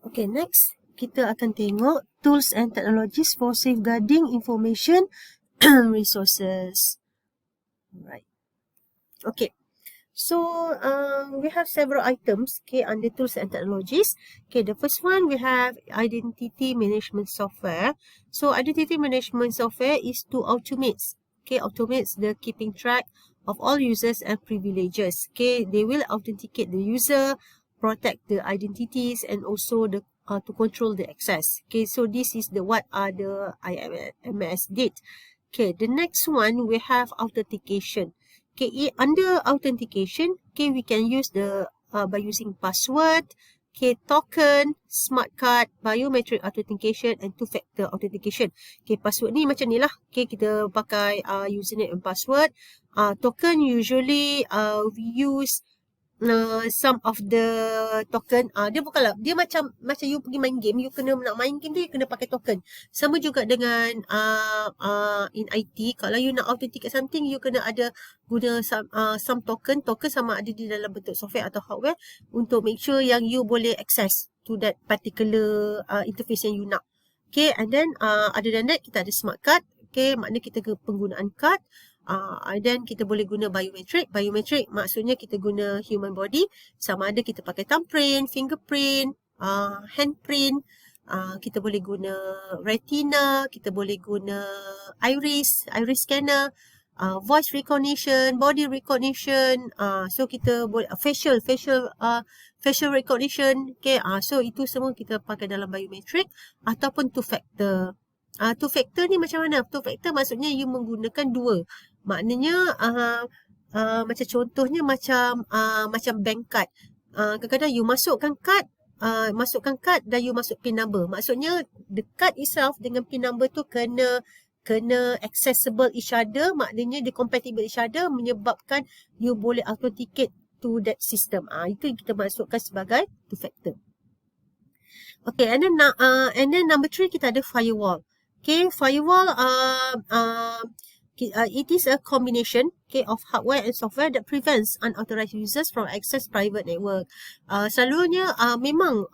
Okay, next kita akan tengok tools and technologies for safeguarding information resources. Right. Okay. So, we have several items, okay, under tools and technologies. Okay, the first one, we have identity management software. So, identity management software is to automates the keeping track of all users and privileges. Okay, they will authenticate the user, protect the identities, and also the to control the access. Okay, so this is the what the IMS did. Okay, the next one, we have authentication. Okay, under authentication, okay, we can use the by using password, okay, token, smart card, biometric authentication, and two-factor authentication. Okay, password ni macam ni lah. Okay, kita pakai username and password. Token usually we use some of the token. Dia bukanlah, dia macam you pergi main game, you kena nak main game tu, you kena pakai token. Sama juga dengan in IT, kalau you nak authenticate something, you kena ada guna some token sama ada di dalam bentuk software atau hardware untuk make sure yang you boleh access to that particular interface yang you nak. Okay, and then other than that, kita ada smart card. Okay, maknanya kita ke penggunaan card. Then kita boleh guna biometric. Biometric maksudnya kita guna human body. Sama ada kita pakai thumbprint, fingerprint, handprint. Kita boleh guna retina. Kita boleh guna iris scanner. Voice recognition, body recognition. So kita boleh facial recognition. Okay, so itu semua kita pakai dalam biometric ataupun two-factor. Two-factor ni macam mana? Two-factor maksudnya you menggunakan dua. Maknanya macam contohnya macam bank card. Kadang-kadang you masukkan card dan you masuk PIN number. Maksudnya the card itself dengan PIN number tu kena accessible each other. Maknanya dia compatible each other menyebabkan you boleh authenticate to that system. Itu yang kita masukkan sebagai two-factor. Okay, and then number 3 kita ada firewall. Okay, firewall it is a combination, okay, of hardware and software that prevents unauthorized users from access private network. Selalunya memang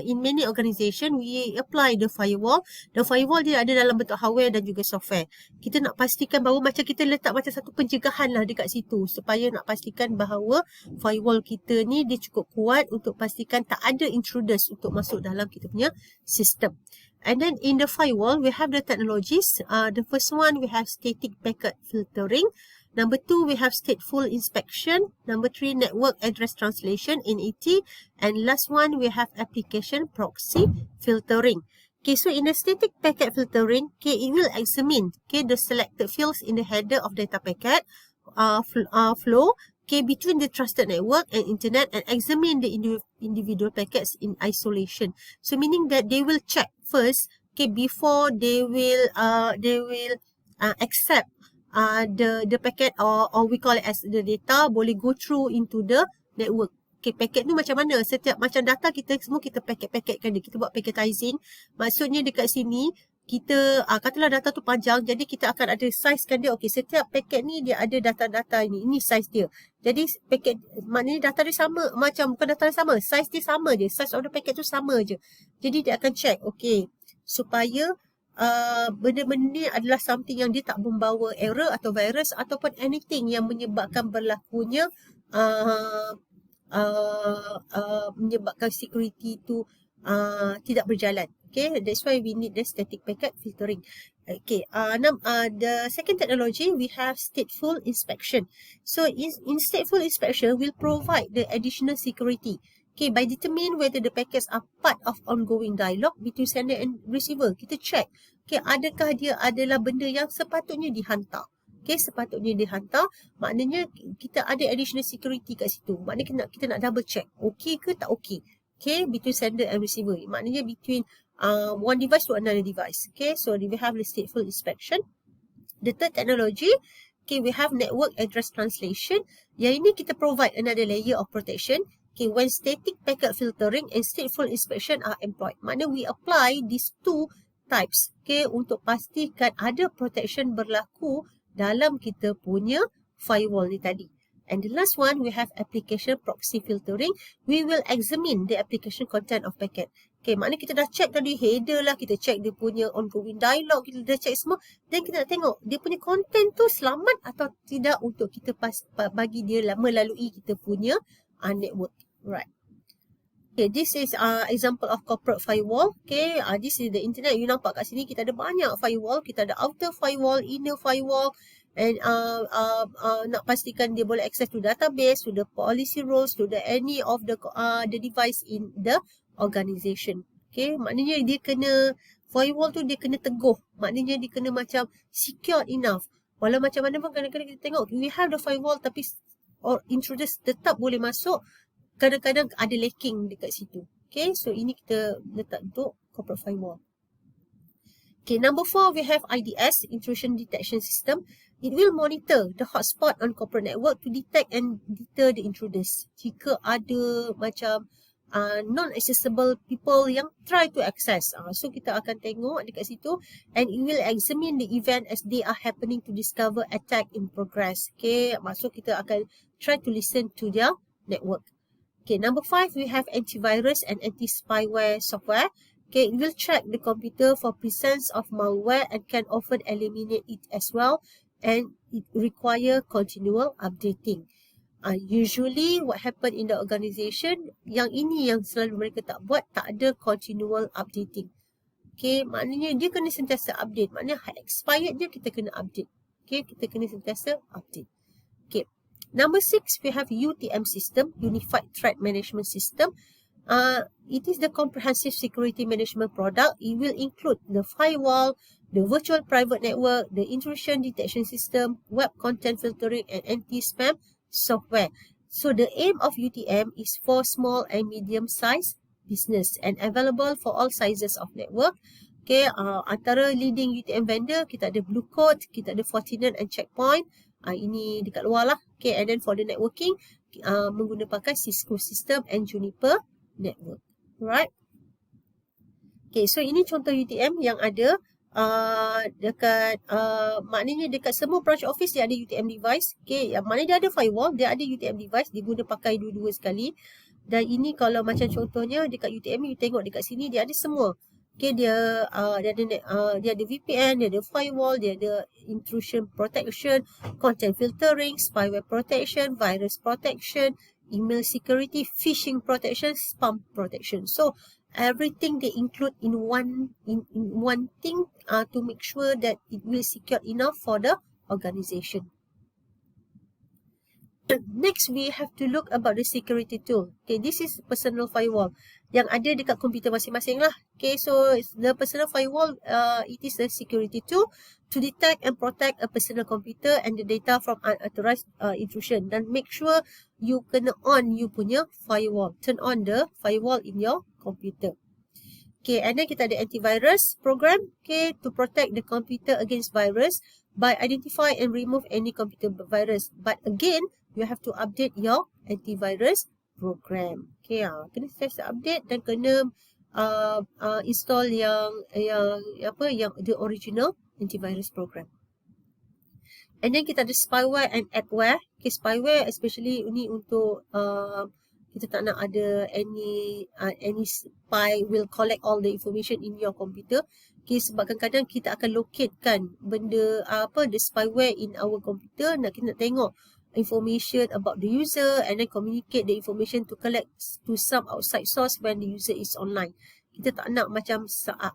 in many organisation we apply the firewall. The firewall dia ada dalam bentuk hardware dan juga software. Kita nak pastikan bahawa macam kita letak macam satu pencegahan lah dekat situ supaya nak pastikan bahawa firewall kita ni dia cukup kuat untuk pastikan tak ada intruders untuk masuk dalam kita punya sistem. And then in the firewall, we have the technologies. The first one, we have static packet filtering. Number 2, we have stateful inspection. Number 3, network address translation, NAT. And last one, we have application proxy filtering. Okay, so in the static packet filtering, okay, it will examine, okay, the selected fields in the header of data packet flow, okay, between the trusted network and internet, and examine the individual packets in isolation. So meaning that they will check first, okay, before they will accept the packet or we call it as the data boleh go through into the network. Okay, packet tu macam mana? Setiap macam data kita semua kita packet-packetkan dia. Kita buat packetizing. Maksudnya dekat sini kita katalah data tu panjang, jadi kita akan ada sizekan dia. Okey, setiap paket ni dia ada data-data ini size dia. Jadi paket maknanya data dia sama, macam bukan data dia sama, size dia sama je, size of the packet tu sama je. Jadi dia akan check, okey, supaya benda-benda ni adalah something yang dia tak membawa error atau virus ataupun anything yang menyebabkan berlakunya menyebabkan security tu tidak berjalan. Okay, that's why we need the static packet filtering. Okay, the second technology, we have stateful inspection. So in stateful inspection, will provide the additional security. Okay, by determine whether the packets are part of ongoing dialogue between sender and receiver. Kita check, okay, adakah dia adalah benda yang sepatutnya dihantar. Okay, sepatutnya dihantar. Maknanya kita ada additional security kat situ. Maknanya kita nak double check. Okay ke tak okay? Okay, between sender and receiver. Maknanya between one device to another device. Okay, so we have the stateful inspection. The third technology, okay, we have network address translation. Yang ini kita provide another layer of protection. Okay, when static packet filtering and stateful inspection are employed. Maknanya we apply these two types. Okay, untuk pastikan ada protection berlaku dalam kita punya firewall ni tadi. And the last one, we have application proxy filtering. We will examine the application content of packet. Okay, maknanya kita dah check tadi header lah, kita check dia punya ongoing dialog, kita dah check semua. Dan kita nak tengok dia punya content tu selamat atau tidak untuk kita bagi dia melalui kita punya network. Right. Okay, this is example of corporate firewall. Okay, this is the internet. You nampak kat sini kita ada banyak firewall. Kita ada outer firewall, inner firewall, and nak pastikan dia boleh access to database, to the policy rules, to the any of the device in the organization. Okay, maknanya dia kena firewall tu dia kena teguh. Maknanya dia kena macam secure enough. Walau macam mana pun kadang-kadang kita tengok we have the firewall tapi intruders tetap boleh masuk. Kadang-kadang ada lacking dekat situ. Okay, so ini kita letak untuk corporate firewall. Okay, number 4, we have IDS, Intrusion Detection System. It will monitor the hotspot on corporate network to detect and deter the intruders. Jika ada macam non-accessible people yang try to access. So, kita akan tengok dekat situ and it will examine the event as they are happening to discover attack in progress. Okay, maksud kita akan try to listen to their network. Okay, number 5, we have antivirus and anti-spyware software. Okay, it will track the computer for presence of malware and can often eliminate it as well. And it require continual updating. Usually, what happen in the organisation, yang ini yang selalu mereka tak buat, tak ada continual updating. Okay, maknanya dia kena sentiasa update. Maknanya expired je, kita kena update. Okay, kita kena sentiasa update. Okay. Number 6, we have UTM system, Unified Threat Management System. It is the comprehensive security management product. It will include the firewall, the virtual private network, the intrusion detection system, web content filtering, and anti-spam software. So the aim of UTM is for small and medium-sized business and available for all sizes of network. Okay, antara leading UTM vendor, kita ada Blue Coat, kita ada Fortinet and Checkpoint. Ini dekat luar lah. Okay, and then for the networking, menggunakan Cisco system and Juniper network. Alright. Okay, so ini contoh UTM yang ada dekat, maknanya dekat semua branch office dia ada UTM device. Okay, yang mana dia ada firewall, dia ada UTM device, dia guna pakai dua-dua sekali. Dan ini kalau macam contohnya dekat UTM, you tengok dekat sini dia ada semua. Okay, dia ada VPN, dia ada firewall, dia ada intrusion protection, content filtering, spyware protection, virus protection, email security, phishing protection, spam protection. So everything they include in one thing to make sure that it will secure enough for the organization. Next, we have to look about the security tool. Okay, this is personal firewall yang ada dekat komputer masing-masing lah. Okay, so the personal firewall, it is a security tool to detect and protect a personal computer and the data from unauthorized intrusion. Dan make sure you kena on you punya firewall. Turn on the firewall in your computer. Okay, and then kita ada antivirus program, okay, to protect the computer against virus by identify and remove any computer virus. But again, you have to update your antivirus program. Okay, kena sentiasa update dan kena install yang the original antivirus program. And then kita ada spyware and adware. Okay, spyware especially ini untuk kita tak nak ada any spy will collect all the information in your computer. Okay, sebab kadang-kadang kita akan locatekan benda the spyware in our computer. Kita nak tengok information about the user and then communicate the information to collect to some outside source when the user is online. Kita tak nak macam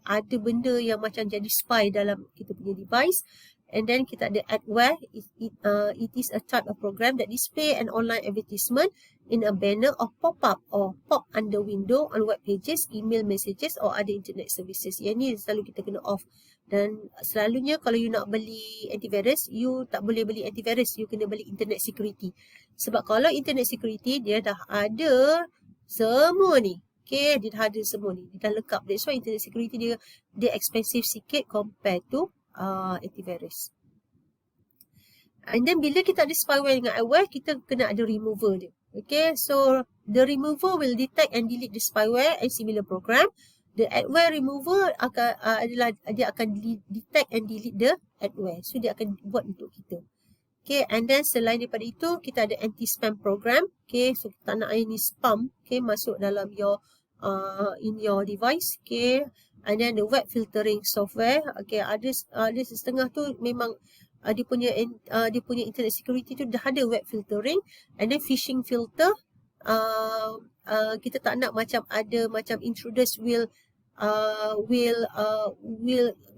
ada benda yang macam jadi spy dalam kita punya device. And then kita ada adware. It is a type of program that display an online advertisement in a banner or pop-up or pop under window on web pages, email messages or other internet services. Yang ni selalu kita kena off. Dan selalunya kalau you nak beli antivirus, you tak boleh beli antivirus. You kena beli internet security. Sebab kalau internet security, dia dah ada semua ni. Okay, dia dah ada semua ni. Dia dah lengkap. That's why internet security dia expensive sikit compared to antivirus. And then bila kita ada spyware dengan adware, kita kena ada remover dia. Okay, so the remover will detect and delete the spyware and similar program. The adware remover dia akan detect and delete the adware. So dia akan buat untuk kita. Okay, and then selain daripada itu, kita ada anti-spam program. Okay, so kita tak nak any spam, okay, masuk dalam your, in your device. Okay, and then the web filtering software. Okay, ada setengah tu memang dia punya internet security tu dah ada web filtering, and then phishing filter. Kita tak nak macam ada macam intruders will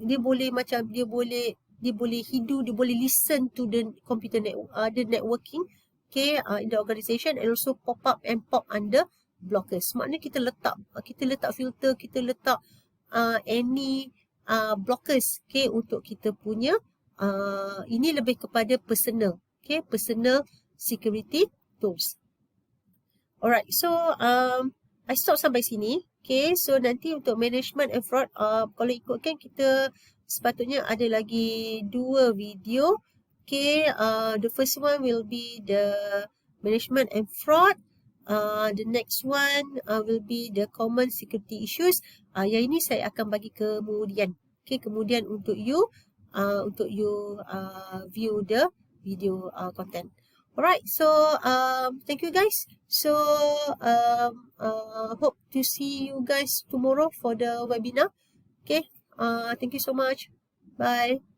dia boleh macam dia boleh hidu, dia boleh listen to the computer the networking, okay, in the organisation, and also pop up and pop under blockers. Maknanya kita letak filter, kita letak any blockers, okay, untuk kita punya ini lebih kepada personal, okay, personal security tools. Alright, so I stop sampai sini. Okay, so nanti untuk management and fraud, kalau ikutkan kita sepatutnya ada lagi 2 video. Okay, the first one will be the management and fraud. The next one will be the common security issues. Yang ini saya akan bagi kemudian. Okay, kemudian untuk you view the video content. Alright, so thank you guys. So hope to see you guys tomorrow for the webinar. Okay, thank you so much. Bye.